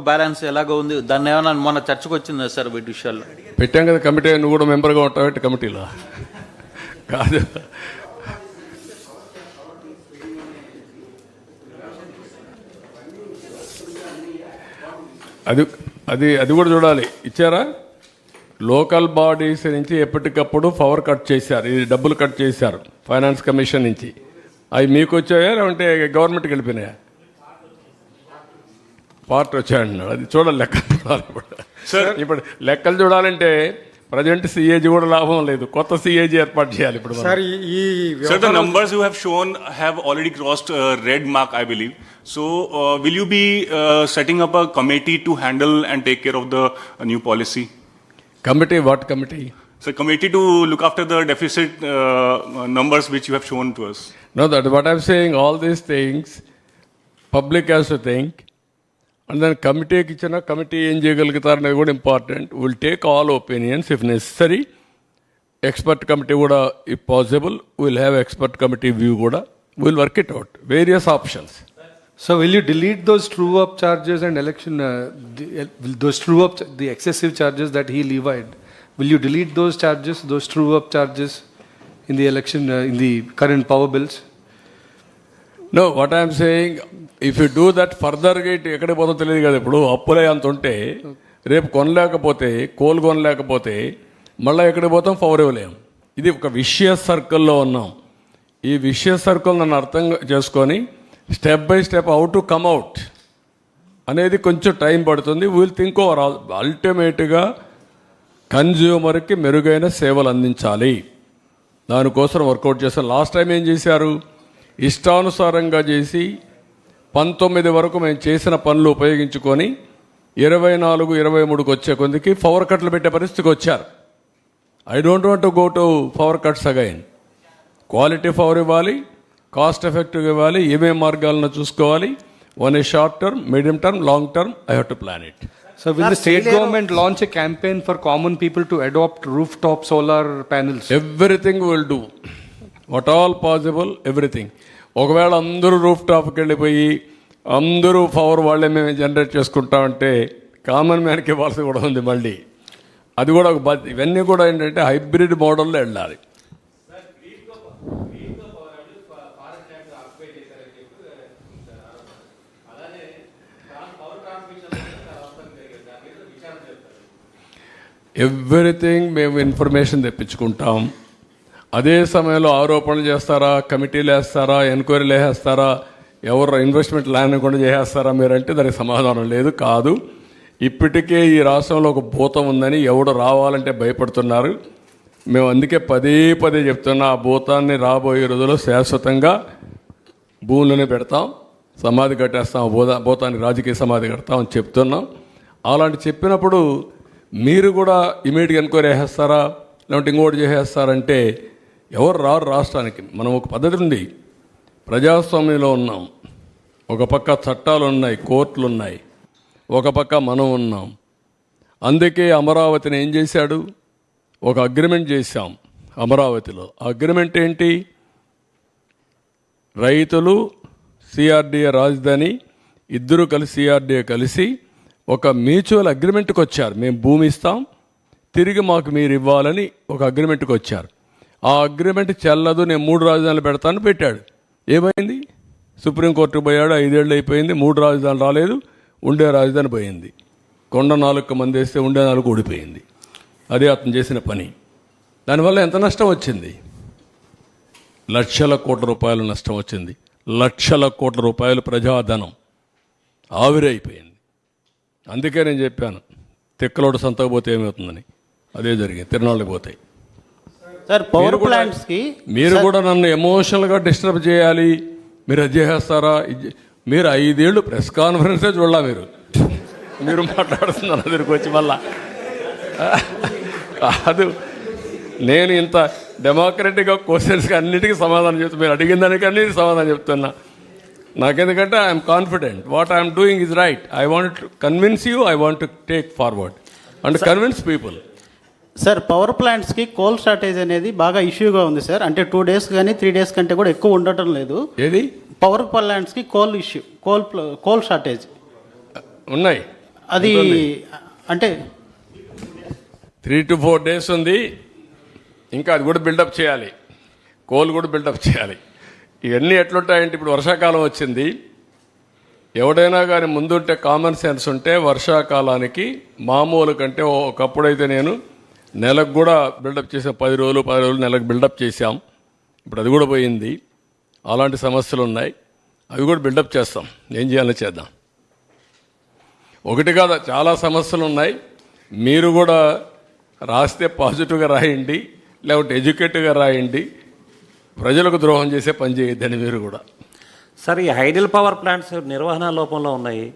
Balance ఎలాగో ఉంది, దాన్ని ఏమైనా మొన్న చర్చకు వచ్చిందా సార్ వీటి విషయాల్లో? పెట్టాం కదా కమిటీ, నువ్వు కూడా మెంబర్గా ఉంటావు కమిటీలో కాదు. అది అది అది కూడా చూడాలి. ఇచ్చారా? లోకల్ బాడీస్ నుంచి ఎప్పటికప్పుడు పవర్ కట్ చేశారు, ఇది డబ్బులు కట్ చేశారు ఫైనాన్స్ కమిషన్ నుంచి. అవి మీకు వచ్చాయా లేదంటే గవర్నమెంట్కి వెళ్ళిపోయినాయా? పార్ట్ వచ్చాయన్నాడు. అది చూడాలి, లెక్కలు చూడాలి. ఇప్పుడు లెక్కలు చూడాలంటే ప్రజెంట్ సిఏజీ కూడా లాభం లేదు, కొత్త సిఏజీ ఏర్పాటు చేయాలి ఇప్పుడు. Sir, the numbers you have shown have already crossed red mark, I believe. So, will you be setting up a committee to handle and take care of the new policy? Committee? What committee? So, committee to look after the deficit numbers which you have shown to us. No, that what I'm saying, all these things, public has to think. And then committeeకి ఇచ్చిన committee ఏం చేయగలుగుతారు అనేది కూడా important. Will take all opinions if necessary. Expert committee కూడా if possible will have expert committee view కూడా. Will work it out various options. So will you delete those true-up charges and election, those true-up, the excessive charges that he levied? Will you delete those charges, those true-up charges in the election, in the current power bills? No, what I am saying, if you do that further, ఎక్కడికి పోతుందో తెలియదు కదా. ఇప్పుడు అప్పులే అంత ఉంటే రేపు కొనలేకపోతే, coal కొనలేకపోతే మళ్ళీ ఎక్కడికి పోతాం? పవర్ ఇవ్వలేం. ఇది ఒక విషయస్ సర్కిల్లో ఉన్నాం. ఈ విషయస్ సర్కిల్ నన్ను అర్థం చేసుకొని step by step how to come out అనేది కొంచెం టైం పడుతుంది. Will think over all. అల్టిమేట్గా కన్జ్యూమర్కి మెరుగైన సేవలు అందించాలి, దానికోసం వర్కౌట్ చేస్తాం. లాస్ట్ టైం ఏం చేశారు? ఇష్టానుసారంగా చేసి 19 వరకు మేము చేసిన పనులు ఉపయోగించుకొని 24, 23కి వచ్చే కొద్దికి పవర్ కట్లు పెట్టే పరిస్థితికి వచ్చారు. I don't want to go to power cuts again. Quality power ఇవ్వాలి, కాస్ట్ ఎఫెక్టివ్ ఇవ్వాలి, ఏమేమి మార్గాలను చూసుకోవాలి. One A short term, medium term, long term. I have to plan it. So will the state government launch a campaign for common people to adopt rooftop solar panels? Everything will do. What all possible, everything. ఒకవేళ అందరూ roof టాప్కి వెళ్ళిపోయి అందరూ power వాళ్ళే మేము generate చేసుకుంటామంటే common మ్యాన్కి ఇవ్వాల్సి కూడా ఉంది మళ్ళీ. అది కూడా ఒక ఇవన్నీ కూడా ఏంటంటే హైబ్రిడ్ మోడల్లో వెళ్ళాలి. ఎవ్రీథింగ్ మేము ఇన్ఫర్మేషన్ తెప్పించుకుంటాం. అదే సమయంలో ఆరోపణలు చేస్తారా, కమిటీలు వేస్తారా, ఎంక్వైరీలు వేసేస్తారా, ఎవరు ఇన్వెస్ట్మెంట్ ల్యాండ్ కూడా చేసేస్తారా మీరంటే దానికి సమాధానం లేదు. కాదు, ఇప్పటికే ఈ రాష్ట్రంలో ఒక భూతం ఉందని ఎవడు రావాలంటే భయపడుతున్నారు. మేము అందుకే పదే పదే చెప్తున్నా, ఆ భూతాన్ని రాబోయే రోజుల్లో శాశ్వతంగా భూములనే పెడతాం, సమాధి కట్టేస్తాం, భూతానికి రాజకీయ సమాధి కడతాం అని చెప్తున్నాం. అలాంటి చెప్పినప్పుడు మీరు కూడా ఇమీడియట్గా ఎంక్వైరీ చేసేస్తారా లేదంటే ఇంకోటి చేసేస్తారంటే ఎవరు రారు రాష్ట్రానికి. మనం ఒక పద్ధతి ఉంది, ప్రజాస్వామ్యంలో ఉన్నాం. ఒక పక్క చట్టాలు ఉన్నాయి, కోర్టులు ఉన్నాయి, ఒక పక్క మనం ఉన్నాం. అందుకే అమరావతిని ఏం చేశాడు? ఒక అగ్రిమెంట్ చేశాం అమరావతిలో. అగ్రిమెంట్ ఏంటి? రైతులు, సిఆర్డీఏ రాజధాని ఇద్దరు కలిసి, సిఆర్డీఏ కలిసి ఒక మ్యూచువల్ అగ్రిమెంట్కి వచ్చారు. మేము భూమి ఇస్తాం, తిరిగి మాకు మీరు ఇవ్వాలని ఒక అగ్రిమెంట్కి వచ్చారు. ఆ అగ్రిమెంట్ చెల్లదు, నేను 3 రాజధానులు పెడతాను పెట్టాడు. ఏమైంది? సుప్రీంకోర్టుకు పోయాడు, 5 ఏళ్ళు అయిపోయింది, 3 రాజధానులు రాలేదు, ఉండే రాజధాని పోయింది. కొండ 4 మంది వేస్తే ఉండే 4 ఊడిపోయింది. అదే అతను చేసిన పని. దానివల్ల ఎంత నష్టం వచ్చింది? లక్షల కోట్ల రూపాయలు నష్టం వచ్చింది. లక్షల కోట్ల రూపాయలు ప్రజాధనం ఆవిరైపోయింది. అందుకే నేను చెప్పాను, తిక్కలోడు సంతకు పోతే ఏమవుతుందని. అదే జరిగింది, తిరునాళ్ళకి పోతాయి. సార్, పవర్ ప్లాంట్స్ కి మీరు కూడా నన్ను ఎమోషనల్గా డిస్టర్బ్ చేయాలి, మీరు అది చేస్తారా? మీరు 5 ఏళ్ళు ప్రెస్ కాన్ఫరెన్సే చూడాల, మీరు మాట్లాడుతున్నారు దగ్గరికి వచ్చి మళ్ళా. కాదు, నేను ఇంత డెమోక్రటిక్గా క్వశ్చన్స్కి అన్నిటికీ సమాధానం చెప్తాను, మీరు అడిగిన దానికి అన్నిటికీ సమాధానం చెప్తున్నా. నాకెందుకంటే I'm confident what I'm doing is right. I want to convince you, I want to take forward and convince people. Sir, power ప్లాంట్స్కి కోల్ షార్టేజ్ అనేది బాగా ఇష్యూగా ఉంది సార్. అంటే 2 days కానీ 3 days కంటే కూడా ఎక్కువ ఉండటం లేదు. ఏది? పవర్ ప్లాంట్స్కి కోల్ ఇష్యూ, కోల్ షార్టేజ్ ఉన్నాయి. అది అంటే 3 to 4 days ఉంది. ఇంకా అది కూడా బిల్డప్ చేయాలి, కోల్ కూడా బిల్డప్ చేయాలి. ఇవన్నీ ఎట్లుంటాయంటే ఇప్పుడు వర్షాకాలం వచ్చింది, ఎవడైనా కానీ ముందుంటే కామన్ సెన్స్ ఉంటే వర్షాకాలానికి మామూలు కంటే ఒకప్పుడైతే నేను నెలకు కూడా బిల్డప్ చేసాం, 10 రోజులు నెలకు బిల్డప్ చేశాం. ఇప్పుడు అది కూడా పోయింది. అలాంటి సమస్యలు ఉన్నాయి, అవి కూడా బిల్డప్ చేస్తాం. ఏం చేయాలో చేద్దాం. ఒకటి కాదు, చాలా సమస్యలు ఉన్నాయి. మీరు కూడా రాస్తే పాజిటివ్గా రాయండి, లేకపోతే ఎడ్యుకేటివ్గా రాయండి. ప్రజలకు ద్రోహం చేసే పని చేయొద్దని మీరు కూడా. సార్, ఈ హైడల్ పవర్ ప్లాంట్స్ నిర్వహణ లోపంలో ఉన్నాయి.